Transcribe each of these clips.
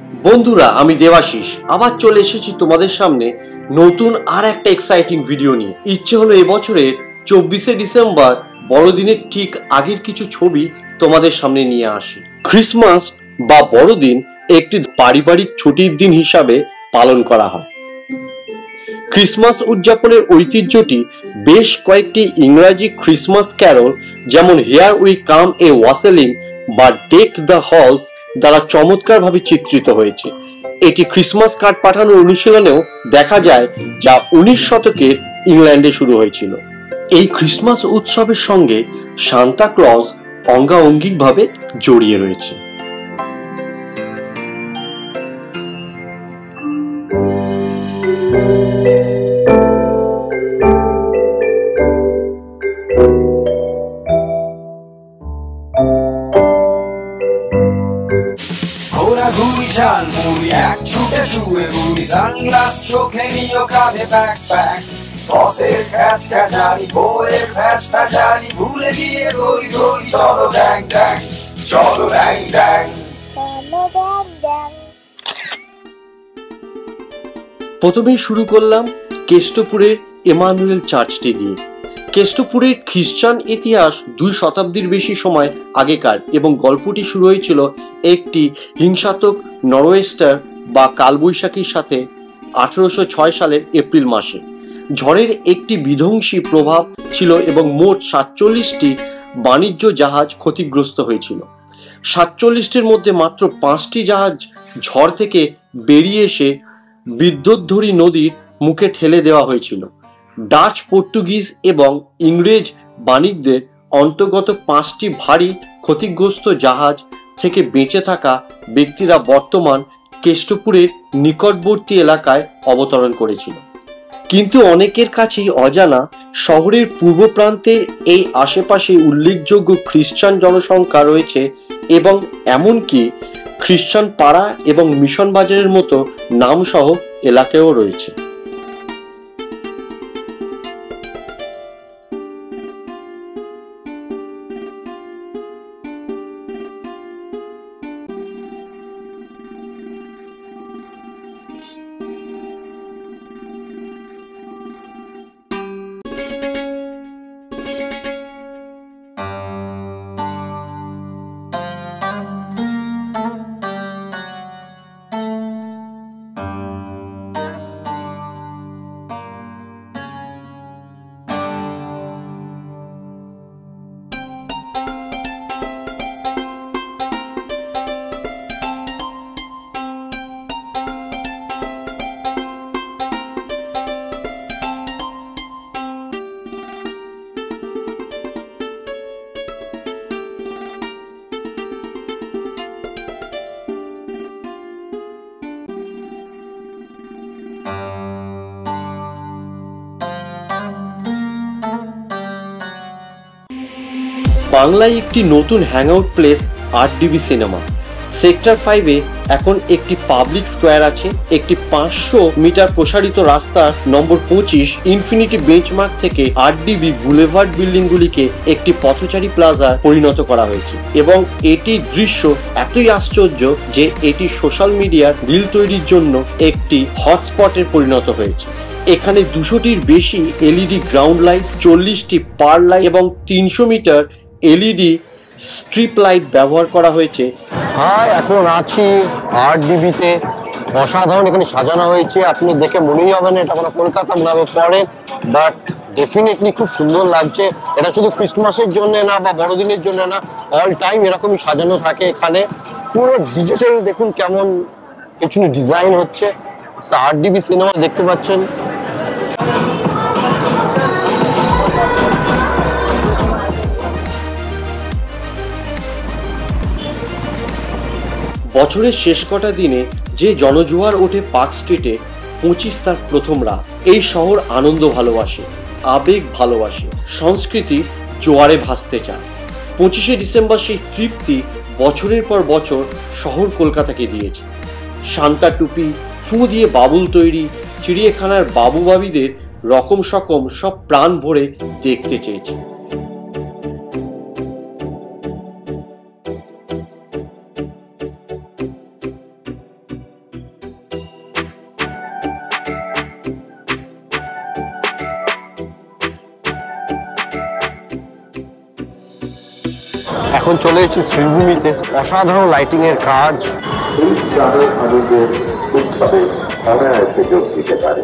বন্ধুরা, আমি দেবাশিস আবার চলে এসেছি তোমাদের সামনে নতুন আর একটা এক্সাইটিং ভিডিও নিয়ে। ইচ্ছে হলো এবছরের 24শে ডিসেম্বর বড়দিনের ঠিক আগের কিছু ছবি তোমাদের সামনে নিয়ে আসি। ক্রিসমাস বা বড়দিন একটি পারিবারিক ছুটির দিন হিসাবে পালন করা হয়। ক্রিসমাস উদযাপনের ঐতিহ্যটি বেশ কয়েকটি ইংরাজি ক্রিসমাস ক্যারল যেমন হেয়ার উই কাম এ ওয়াসেলিং বা ডেক দ্য হলস দ্বারা চমৎকারভাবে চিত্রিত হয়েছে। এটি ক্রিসমাস কার্ড পাঠানোর অনুশীলনেও দেখা যায়, যা 19 শতকের ইংল্যান্ডে শুরু হয়েছিল। এই ক্রিসমাস উৎসবের সঙ্গে সান্তা ক্লজ অঙ্গাঅঙ্গিকভাবে জড়িয়ে রয়েছে। ঘুরি ঝালমুড়ি এক ছুটে শুয়ে বুড়ি সানগ্লাস চোখে নিয়ে কাঁধে ব্যাকপ্যাক বসের খ্যাচ খ্যাচানি বউয়ের ভ্যাচ ভ্যাচানি ভুলে গিয়ে গলি গলি চলো ড্যাং ড্যাং চলো ড্যাং ড্যাং। প্রথমেই শুরু করলাম কেষ্টপুরের এমানুয়েল চার্চটি দিয়ে। কেষ্টপুরের খ্রিস্টান ইতিহাস 2 শতাব্দীর বেশি সময় আগেকার এবং গল্পটি শুরু হয়েছিল একটি হিংসাত্মক নরওয়েস্টার বা কালবৈশাখীর সাথে 1806 সালের এপ্রিল মাসে। ঝড়ের একটি বিধ্বংসী প্রভাব ছিল এবং মোট 47টি বাণিজ্য জাহাজ ক্ষতিগ্রস্ত হয়েছিল। 47টির মধ্যে মাত্র 5টি জাহাজ ঝড় থেকে বেরিয়ে এসে বিদ্যুৎধরী নদীর মুখে ঠেলে দেওয়া হয়েছিল। ডাচ, পর্তুগিজ এবং ইংরেজ বাণিজ্যের অন্তর্গত 5টি ভারী ক্ষতিগ্রস্ত জাহাজ থেকে বেঁচে থাকা ব্যক্তিরা বর্তমান কেষ্টপুরের নিকটবর্তী এলাকায় অবতরণ করেছিল। কিন্তু অনেকের কাছেই অজানা, শহরের পূর্ব প্রান্তের এই আশেপাশে উল্লেখযোগ্য খ্রিস্টান জনসংখ্যা রয়েছে এবং এমনকি খ্রিস্টান পাড়া এবং মিশন বাজারের মতো নামসহ এলাকাও রয়েছে। বাংলায় একটি নতুন hangout place RDB cinema. Sector 5-এ এখন একটি পাবলিক স্কোয়ার আছে। একটি 500 মিটার প্রসারিত রাস্তার নম্বর 25 ইনফিনিটি বেঞ্চমার্ক থেকে আরডিবি বুলেভার্ড বিল্ডিংগুলিকে একটি পথচারী প্লাজা পরিণত করা হয়েছে এবং এটির দৃশ্য এতই আশ্চর্য যে এটি সোশ্যাল মিডিয়ার রিল তৈরির জন্য একটি হটস্পটে পরিণত হয়েছে। এখানে 200টির বেশি এলইডি গ্রাউন্ড লাইট, 40টি পার লাইট এবং 300 মিটার এলইডি স্ট্রিপ লাইট ব্যবহার করা হয়েছে। হ্যাঁ, এখন আছি আরডিবিতে। অসাধারণ এখানে সাজানো হয়েছে। আপনি দেখে মনেই হবে না এটা কোনো কলকাতা মনে পড়ে, বাট ডেফিনেটলি খুব সুন্দর লাগছে। এটা শুধু ক্রিসমাসের জন্য না বা বড়দিনের জন্য না, অল টাইম এরকমই সাজানো থাকে। এখানে পুরো ডিজিটাল দেখুন কেমন পেছনে ডিজাইন হচ্ছে। আরডিবি সিনেমা দেখতে পাচ্ছেন। বছরের শেষ কটা দিনে যে জনজোয়ার ওঠে পার্ক স্ট্রিটে, 25 তার প্রথম রাত। এই শহর আনন্দ ভালোবাসে, আবেগ ভালোবাসে, সংস্কৃতি জোয়ারে ভাসতে চায়। 25শে ডিসেম্বর সেই তৃপ্তি বছরের পর বছর শহর কলকাতাকে দিয়েছে। সান্তা টুপি, ফু দিয়ে বাবুল তৈরি, চিড়িয়াখানার বাবু বাবিদের রকম সকম সব প্রাণ ভরে দেখতে চেয়েছে। এখন চলে এসেছি শ্রীভূমিতে, অসাধারণ লাইটিং এর কাজ। এই গ্রামের মানুষদের উৎসবে অনায়াসে যোগ দিতে পারে।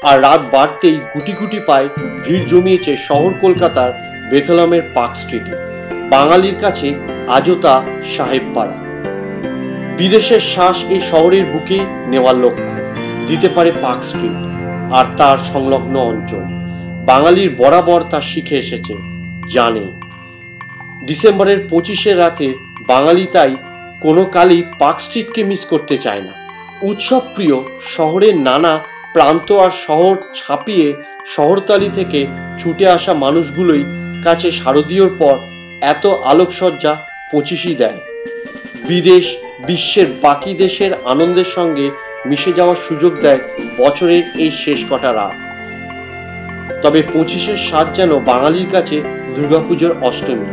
আর রাত বাড়তেই গুটি গুটি পায় ভিড় জমিয়েছে শহর কলকাতার বেথলেহেমের পার্ক স্ট্রিটে। বাঙালির কাছে আজও তা সাহেবপাড়া। বিদেশের শ্বাস এই শহরের বুকে নেওয়ার লক্ষ্য দিতে পারে পার্ক স্ট্রিট আর তার সংলগ্ন অঞ্চল। বাঙালির বরাবর তা শিখে এসেছে, জানে। ডিসেম্বরের 25 রাতে বাঙালি তাই কোনো কালই পার্ক স্ট্রিটকে মিস করতে চায় না। উৎসব প্রিয় শহরের নানা প্রান্ত আর শহর ছাপিয়ে শহরতলি থেকে ছুটে আসা মানুষগুলোই কাছে শারদীয়র পর এত আলোকসজ্জা 25ই দেয়। বিদেশ বিশ্বের বাকি দেশের আনন্দের সঙ্গে মিশে যাওয়ার সুযোগ দেয় বছরের এই শেষ কটা রাত। তবে 25-এর স্বাদ যেন বাঙালির কাছে দুর্গাপুজোর অষ্টমী,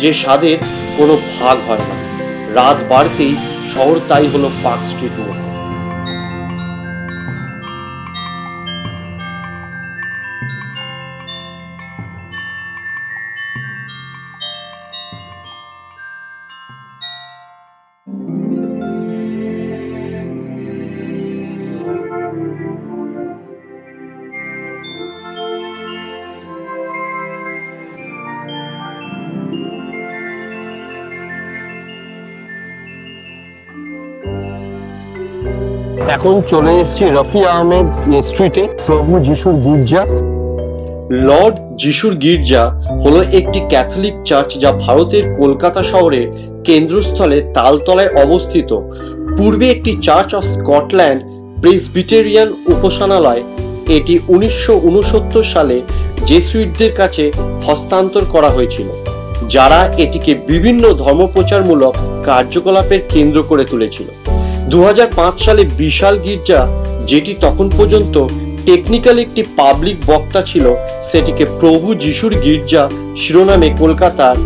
যে স্বাদের কোনো ভাগ হয় না। রাত বাড়তেই শহর তাই হলো পার্ক স্ট্রিট মুখ। এখন চলে এসেছি রফি আহমেদ স্ট্রিটে, প্রভু যিশুর গির্জা। লর্ড যিশুর গির্জা হলো একটি ক্যাথলিক চার্চ যা ভারতের কলকাতা শহরের কেন্দ্রস্থলে তালতলায় অবস্থিত। পূর্বে একটি চার্চ অফ স্কটল্যান্ড প্রেসবিটেরিয়ান উপাসনালয়। এটি 1969 সালে জেসুইটদের কাছে হস্তান্তর করা হয়েছিল, যারা এটিকে বিভিন্ন ধর্মপ্রচারমূলক কার্যকলাপের কেন্দ্র করে তুলেছিল। 2005 সালে বিশাল গির্জা, যেটি তখন পর্যন্ত টেকনিক্যাল একটি পাবলিক বক্তা ছিল, সেটিকে প্রভু যিশুর গির্জা শিরোনামে কলকাতার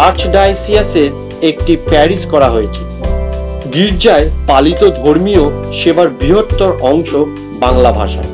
আর্চডায়োসিসের একটি প্যারিশ করা হয়েছে। গির্জায় পালিত ধর্মীয় সেবার বৃহত্তর অংশ বাংলা ভাষায়।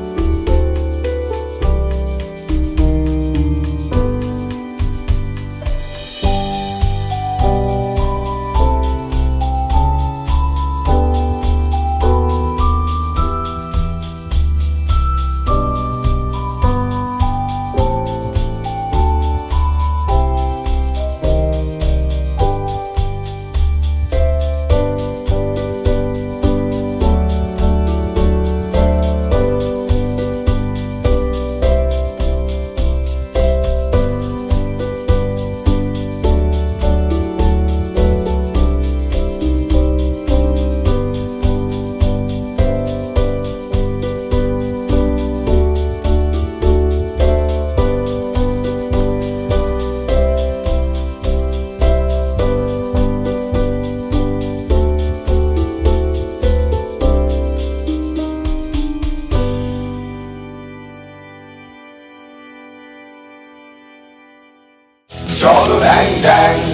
চলো ড্যাং ড্যাং